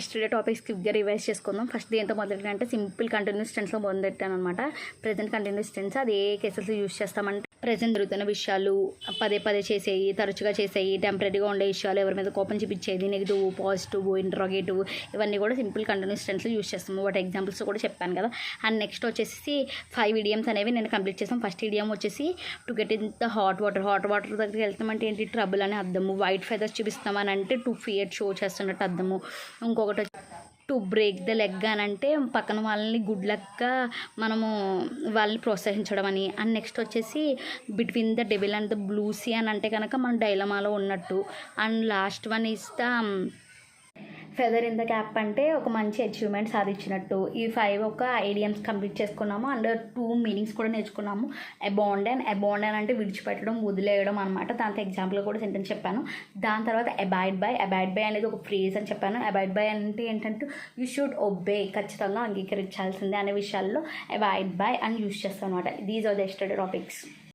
Yesterday topics క్విక్గా revise చేసుకుందాం. First దేంతో మొదలెట్టానంటే సింపుల్ కంటిన్యూస్ టెన్స్లో మొదలెట్టాను అనమాట. ప్రెజెంట్ కంటిన్యూస్ టెన్స్ అది ఏ కేసెస్ యూస్ చేస్తామంటే ప్రెజెంట్ జరుగుతున్న విషయాలు, పదే పదే చేసేవి, తరచుగా చేసేవి, టెంపరీగా ఉండే విషయాలు, ఎవరి మీద కోపం చూపించేది, నెగిటివ్, పాజిటివ్, ఇంట్రాగేటివ్, ఇవన్నీ కూడా సింపుల్ కంటిన్యూస్ టెన్స్లో యూస్ చేస్తాము. వాటి ఎగ్జాంపుల్స్ కూడా చెప్పాను కదా. అండ్ నెక్స్ట్ వచ్చేసి 5 idioms అనేవి నేను కంప్లీట్ చేస్తాను. ఫస్ట్ ఇడియం వచ్చేసి to get in the hot water దగ్గరికి వెళ్తామంటే ఏంటి, ట్రబుల్ అని అర్థము. వైట్ ఫెదర్స్ చూపిస్తామని అంటే టు ఫియర్ షో చేస్తున్నట్టు అర్థము. ఇంకొకటి టు బ్రేక్ ద లెగ్ అని అంటే పక్కన వాళ్ళని గుడ్ లక్గా మనము వాళ్ళని ప్రోత్సహించడం అని. అండ్ నెక్స్ట్ వచ్చేసి between the devil and the blue sea అని అంటే కనుక మనం డైలమాలో ఉన్నట్టు. And last one is the feather in the cap అంటే ఒక మంచి అచీవ్మెంట్ సాధించినట్టు. ఈ 5 ఒక ఐడియమ్స్ కంప్లీట్ చేసుకున్నాము. అండ్ 2 మీనింగ్స్ కూడా నేర్చుకున్నాము. అబాండన్ అంటే విడిచిపెట్టడం, వదిలేయడం అనమాట. దాంతో ఎగ్జాంపుల్ కూడా సెంటెన్స్ చెప్పాను. దాని తర్వాత అబాయిడ్ బై అనేది ఒక ఫ్రేజ్ అని చెప్పాను. అబాయిడ్ బై అంటే ఏంటంటే యూ షుడ్ ఒబే, ఖచ్చితంగా అంగీకరించాల్సిందే అనే విషయాల్లో అబాయిడ్ బై అని యూజ్ చేస్తాను అనమాట. These are the yesterday topics.